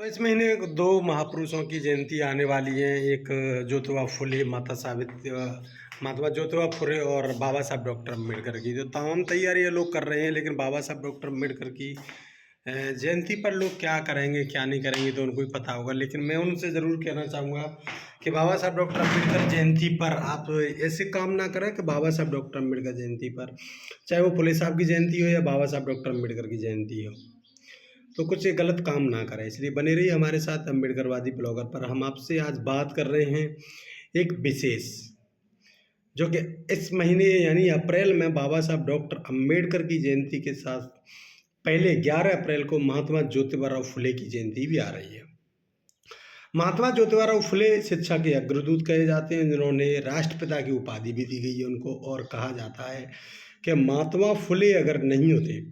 तो इस महीने दो महापुरुषों की जयंती आने वाली है। एक ज्योतिबा फुले, महात्मा ज्योतिबा फुले और बाबा साहब डॉक्टर अम्बेडकर की। तो तमाम तैयारियां लोग कर रहे हैं, लेकिन बाबा साहब डॉक्टर अम्बेडकर की जयंती पर लोग क्या करेंगे क्या नहीं करेंगे तो उनको ही पता होगा। लेकिन मैं उनसे ज़रूर कहना चाहूँगा कि बाबा साहब डॉक्टर अम्बेडकर जयंती पर आप ऐसे काम ना करें कि बाबा साहब डॉक्टर अम्बेडकर जयंती पर, चाहे वो फुले साहब की जयंती हो या बाबा साहब डॉक्टर अम्बेडकर की जयंती हो, तो कुछ गलत काम ना करें। इसलिए बने रहिए हमारे साथ अम्बेडकरवादी ब्लॉगर पर। हम आपसे आज बात कर रहे हैं एक विशेष, जो कि इस महीने यानी अप्रैल में बाबा साहब डॉक्टर अम्बेडकर की जयंती के साथ पहले 11 अप्रैल को महात्मा ज्योतिबा फुले की जयंती भी आ रही है। महात्मा ज्योतिबा फुले शिक्षा के अग्रदूत कहे जाते हैं, जिन्होंने राष्ट्रपिता की उपाधि भी दी गई है उनको। और कहा जाता है कि महात्मा फुले अगर नहीं होते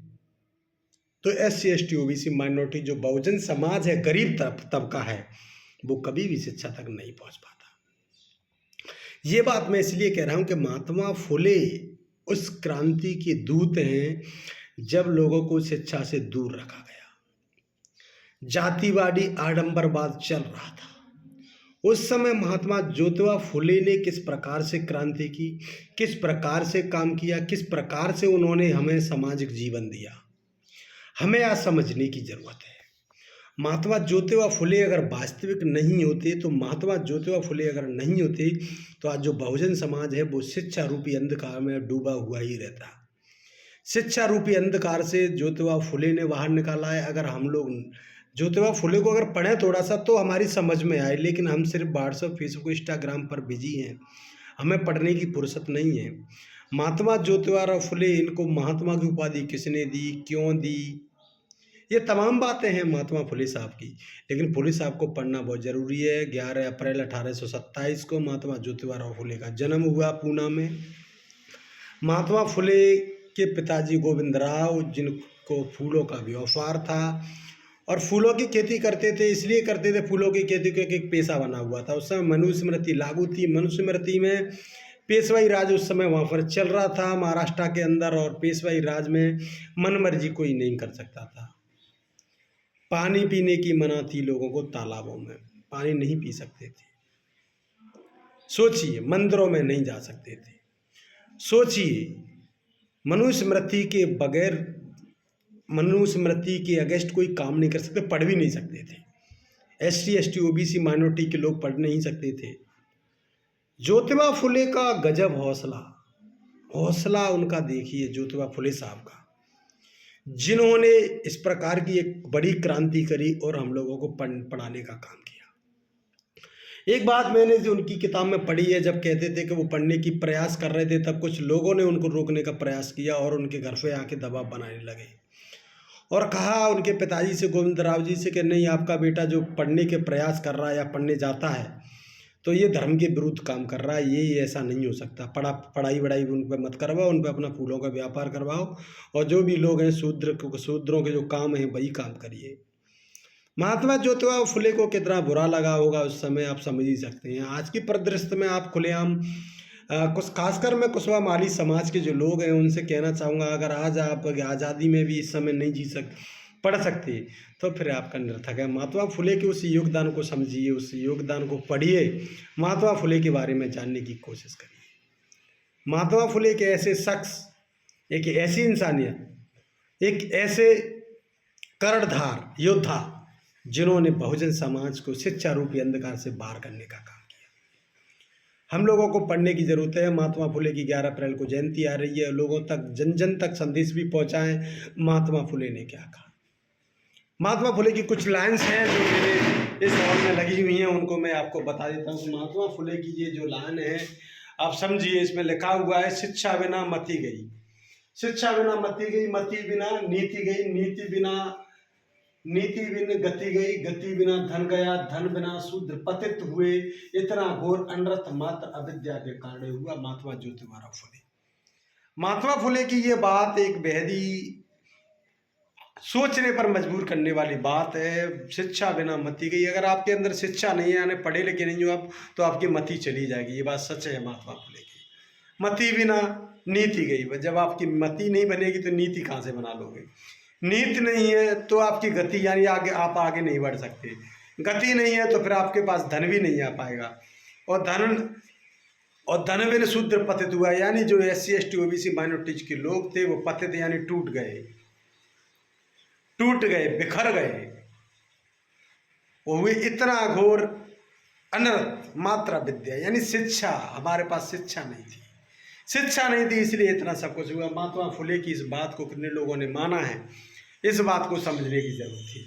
तो SC ST OBC माइनॉरिटी, जो बहुजन समाज है, गरीब तबका है, वो कभी भी शिक्षा तक नहीं पहुंच पाता। ये बात मैं इसलिए कह रहा हूं कि महात्मा फुले उस क्रांति के दूत हैं जब लोगों को शिक्षा से दूर रखा गया, जातिवादी आडंबरवाद चल रहा था। उस समय महात्मा ज्योतिबा फुले ने किस प्रकार से क्रांति की, किस प्रकार से काम किया, किस प्रकार से उन्होंने हमें सामाजिक जीवन दिया, हमें आज समझने की जरूरत है। महात्मा ज्योतिबा फुले अगर वास्तविक नहीं होते, तो महात्मा ज्योतिबा फुले अगर नहीं होते, तो आज जो बहुजन समाज है वो शिक्षा रूपी अंधकार में डूबा हुआ ही रहता। शिक्षा रूपी अंधकार से ज्योतिबा फुले ने बाहर निकाला है। अगर हम लोग ज्योतिबा फुले को अगर पढ़ें थोड़ा सा तो हमारी समझ में आए, लेकिन हम सिर्फ व्हाट्सएप, फेसबुक, इंस्टाग्राम पर बिजी हैं, हमें पढ़ने की फुर्सत नहीं है। महात्मा ज्योतिबा फुले, इनको महात्मा की उपाधि किसने दी, क्यों दी, ये तमाम बातें हैं महात्मा फुले साहब की। लेकिन फुले साहब को पढ़ना बहुत ज़रूरी है। 11 अप्रैल 1827 को महात्मा ज्योतिबा फुले का जन्म हुआ पूना में। महात्मा फुले के पिताजी गोविंदराव, जिनको फूलों का व्यापार था और फूलों की खेती करते थे, इसलिए करते थे फूलों की खेती क्योंकि एक पेशा बना हुआ था। उस समय मनुस्मृति लागू थी। मनुस्मृति में पेशवाई राज उस समय वहाँ पर चल रहा था महाराष्ट्र के अंदर, और पेशवाई राज में मनमर्जी कोई नहीं कर सकता था। पानी पीने की मना थी लोगों को, तालाबों में पानी नहीं पी सकते थे। सोचिए, मंदिरों में नहीं जा सकते थे। सोचिए, मनुस्मृति के बगैर, मनुस्मृति के अगेंस्ट कोई काम नहीं कर सकते, पढ़ भी नहीं सकते थे। SC ST OBC माइनॉरिटी के लोग पढ़ नहीं सकते थे। ज्योतिबा फुले का गजब हौसला उनका देखिए, ज्योतिबा फुले साहब का, जिन्होंने इस प्रकार की एक बड़ी क्रांति करी और हम लोगों को पढ़ाने का काम किया। एक बात मैंने जो उनकी किताब में पढ़ी है, जब कहते थे कि वो पढ़ने की प्रयास कर रहे थे, तब कुछ लोगों ने उनको रोकने का प्रयास किया और उनके घर पे आके दबाव बनाने लगे और कहा उनके पिताजी से, गोविंदराव जी से, कि नहीं, आपका बेटा जो पढ़ने के प्रयास कर रहा है या पढ़ने जाता है तो ये धर्म के विरुद्ध काम कर रहा है, ये ऐसा नहीं हो सकता। पढ़ाई वढ़ाई उन पर मत करवाओ, उन पर अपना फूलों का व्यापार करवाओ, और जो भी लोग हैं शूद्रों के जो काम हैं वही काम करिए। महात्मा ज्योतिबा फुले को कितना बुरा लगा होगा उस समय, आप समझ ही सकते हैं। आज की परिदृश्य में आप खुलेआम कुछ, खासकर मैं कुशवा माली समाज के जो लोग हैं उनसे कहना चाहूँगा, अगर आज आप आज़ादी में भी इस समय नहीं पढ़ सकते तो फिर आपका निरर्थक है। महात्मा फुले के उस योगदान को समझिए, उस योगदान को पढ़िए, महात्मा फुले के बारे में जानने की कोशिश करिए। महात्मा फुले के ऐसे शख्स, एक ऐसी इंसानियत, एक ऐसे कर्णधार योद्धा, जिन्होंने बहुजन समाज को शिक्षा रूपी अंधकार से बाहर करने का काम किया। हम लोगों को पढ़ने की ज़रूरत है। महात्मा फुले की 11 अप्रैल को जयंती आ रही है, लोगों तक, जन जन तक संदेश भी पहुँचाएं महात्मा फुले ने क्या कहा। महात्मा फुले की कुछ लाइन्स हैं जो मेरे इस हॉल में लगी हुई हैं, उनको मैं आपको बता देता हूँ। महात्मा फुले की ये जो लाइन है आप समझिए, इसमें लिखा हुआ है, शिक्षा बिना मति गई, शिक्षा बिना मति गई, मति बिना नीति गई, नीति बिना गति गई, गति बिना धन गया, धन बिना शूद्र पतित हुए, इतना घोर अनर्थ मात्र अविद्या के कारण हुआ। महात्मा ज्योतिबा फुले, महात्मा फुले की ये बात एक बेहद ही सोचने पर मजबूर करने वाली बात है। शिक्षा बिना मति गई। अगर आपके अंदर शिक्षा नहीं है, यानी पढ़े लिखे नहीं हो आप, तो आपकी मति चली जाएगी। ये बात सच है महात्मा फुले की। मति बिना नीति गई। जब आपकी मति नहीं बनेगी तो नीति कहाँ से बना लोगे। नीति नहीं है तो आपकी गति यानी आगे आप आगे नहीं बढ़ सकते। गति नहीं है तो फिर आपके पास धन भी नहीं आ पाएगा। और धन बिन शूद्र पतित हुआ, यानी जो SC ST OBC माइनॉरिटीज के लोग थे वो पतित यानी टूट गए, बिखर गए। वो हुए इतना घोर अनर्थ। मात्रा विद्या यानी शिक्षा, हमारे पास शिक्षा नहीं थी इसलिए इतना सब कुछ हुआ। महात्मा फुले की इस बात को कितने लोगों ने माना है, इस बात को समझने की जरूरत थी।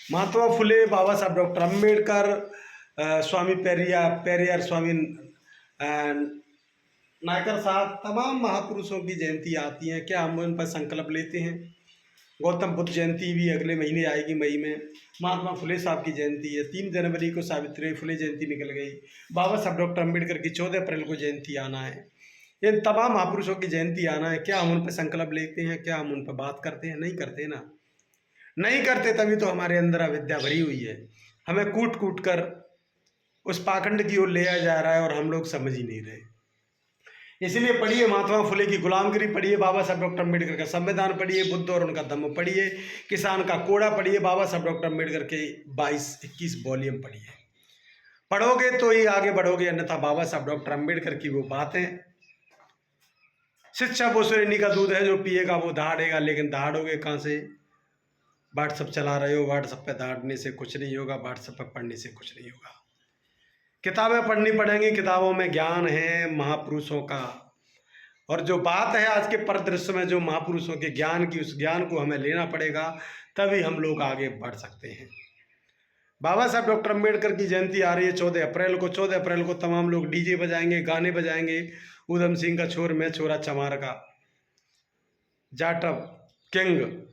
महात्मा फुले, बाबा साहब डॉक्टर अम्बेडकर, स्वामी पेरियार, स्वामी नायकर साहब, तमाम महापुरुषों की जयंती आती है। क्या हम उन पर संकल्प लेते हैं? गौतम बुद्ध जयंती भी अगले महीने आएगी, मई में। महात्मा फुले साहब की जयंती है। 3 जनवरी को सावित्रीबाई फुले जयंती निकल गई। बाबा साहब डॉक्टर अम्बेडकर की 14 अप्रैल को जयंती आना है। इन तमाम महापुरुषों की जयंती आना है। क्या हम उन पर संकल्प लेते हैं? क्या हम उन पर बात करते हैं? नहीं करते ना, नहीं करते। तभी तो हमारे अंदर अविद्या भरी हुई है। हमें कूट कूट कर उस पाखंड की ओर ले आया जा रहा है और हम लोग समझ ही नहीं रहे। इसलिए पढ़िए महात्मा फुले की गुलामगिरी, पढ़िए बाबा साहब डॉक्टर अम्बेडकर का संविधान, पढ़िए बुद्ध और उनका धम्म, पढ़िए किसान का कोड़ा, पढ़िए बाबा साहब डॉक्टर अम्बेडकर के 22-21 वॉल्यूम पढ़िए। पढ़ोगे तो ही आगे बढ़ोगे, अन्यथा बाबा साहब डॉक्टर अम्बेडकर की वो बातें, शिक्षा वो सुरैनी का दूध है, जो पिएगा वो दहाड़ेगा। लेकिन दहाड़ोगे कहाँ से? व्हाट्सअप चला रहे हो, व्हाट्सअप पे दहाड़ने से कुछ नहीं होगा, व्हाट्सअप पर पढ़ने से कुछ नहीं होगा। किताबें पढ़नी पड़ेंगी, किताबों में ज्ञान है महापुरुषों का। और जो बात है आज के परिदृश्य में जो महापुरुषों के ज्ञान की, उस ज्ञान को हमें लेना पड़ेगा, तभी हम लोग आगे बढ़ सकते हैं। बाबा साहब डॉक्टर अम्बेडकर की जयंती आ रही है 14 अप्रैल को। 14 अप्रैल को तमाम लोग डीजे बजाएंगे, गाने बजाएंगे। उधम सिंह का छोर मैं छोरा चमार का, जाटव किंग,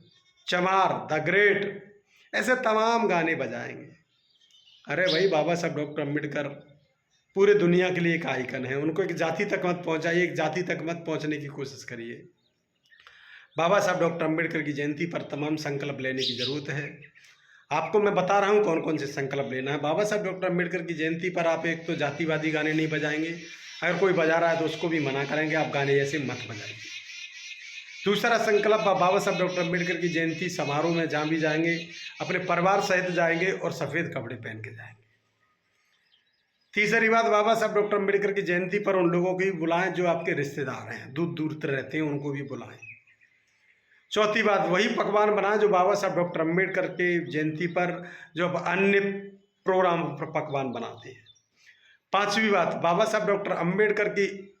चमार द ग्रेट, ऐसे तमाम गाने बजाएंगे। अरे भाई, बाबा साहब डॉक्टर अम्बेडकर पूरे दुनिया के लिए एक आइकन है। उनको एक जाति तक मत पहुंचाइए, एक जाति तक मत पहुंचने की कोशिश करिए। बाबा साहब डॉक्टर अम्बेडकर की जयंती पर तमाम संकल्प लेने की ज़रूरत है। आपको मैं बता रहा हूं कौन कौन से संकल्प लेना है। बाबा साहब डॉक्टर अम्बेडकर की जयंती पर आप एक तो जातिवादी गाने नहीं बजाएंगे, अगर कोई बजा रहा है तो उसको भी मना करेंगे, आप गाने ऐसे मत बजाइए। दूसरा संकल्प, बाबा साहब डॉक्टर अम्बेडकर की जयंती समारोह में जहाँ भी जाएंगे अपने परिवार सहित जाएंगे और सफ़ेद कपड़े पहन के जाएंगे। तीसरी बात, बाबा साहब डॉक्टर अम्बेडकर की जयंती पर उन लोगों को भी बुलाएं जो आपके रिश्तेदार हैं, दूर दूर रहते हैं, उनको भी बुलाएं। चौथी बात, वही पकवान बनाएं जो बाबा साहब डॉक्टर अम्बेडकर के जयंती पर जो अन्य प्रोग्राम पर पकवान बनाते हैं। पांचवी बात, बाबा साहब डॉक्टर अम्बेडकर की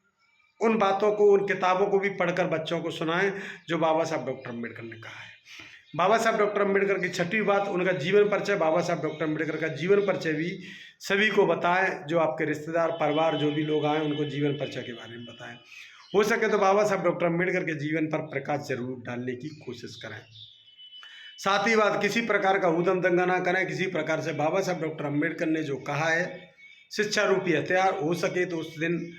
उन बातों को, उन किताबों को भी पढ़कर बच्चों को सुनाएं जो बाबा साहब डॉक्टर अम्बेडकर ने कहा है। बाबा साहब डॉक्टर अम्बेडकर की छठी बात, उनका जीवन परिचय, बाबा साहब डॉक्टर अम्बेडकर का जीवन परिचय भी सभी को बताएं। जो आपके रिश्तेदार, परिवार, जो भी लोग आए उनको जीवन परिचय के बारे में बताएं। हो सके तो बाबा साहब डॉक्टर अम्बेडकर के जीवन पर प्रकाश जरूर डालने की कोशिश करें। साथ ही बात, किसी प्रकार का ऊधम दंगा ना करें। किसी प्रकार से बाबा साहब डॉक्टर अम्बेडकर ने जो कहा है, शिक्षा रूपी हथियार, हो सके तो उस दिन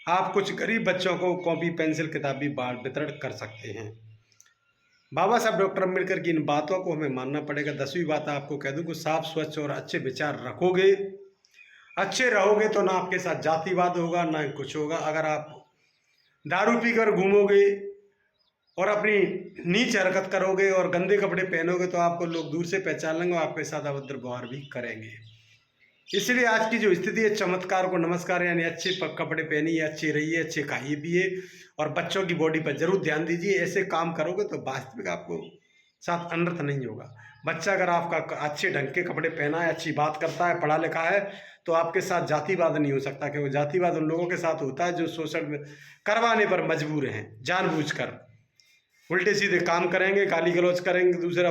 आप कुछ गरीब बच्चों को कॉपी पेंसिल किताब भी वितरण कर सकते हैं। बाबा साहब डॉक्टर अम्बेडकर की इन बातों को हमें मानना पड़ेगा। 10वीं बात आपको कह दूं कि साफ, स्वच्छ और अच्छे विचार रखोगे, अच्छे रहोगे तो ना आपके साथ जातिवाद होगा, ना कुछ होगा। अगर आप दारू पीकर घूमोगे और अपनी नीच हरकत करोगे और गंदे कपड़े पहनोगे तो आपको लोग दूर से पहचान लेंगे और आपके साथ अभद्र व्यवहार भी करेंगे। इसलिए आज की जो स्थिति है, चमत्कार को नमस्कार, यानी अच्छे कपड़े पहनिए, अच्छे रहिए, अच्छे खाइए पिए और बच्चों की बॉडी पर जरूर ध्यान दीजिए। ऐसे काम करोगे तो वास्तविक आपको साथ अनर्थ नहीं होगा। बच्चा अगर आपका अच्छे ढंग के कपड़े पहना है, अच्छी बात करता है, पढ़ा लिखा है, तो आपके साथ जातिवाद नहीं हो सकता। क्योंकि जातिवाद उन लोगों के साथ होता है जो शोषण करवाने पर मजबूर हैं, जानबूझकर उल्टे सीधे काम करेंगे, गाली गलौज करेंगे, दूसरे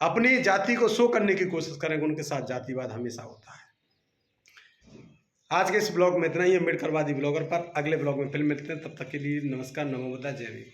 अपनी जाति को शो करने की कोशिश करेंगे। उनके साथ जातिवाद हमेशा होता है। आज के इस ब्लॉग में इतना ही। अम्बेडकरवादी ब्लॉगर पर अगले ब्लॉग में फिर मिलते हैं। तब तक के लिए नमस्कार, नमो बुद्धाय, जय हिंद।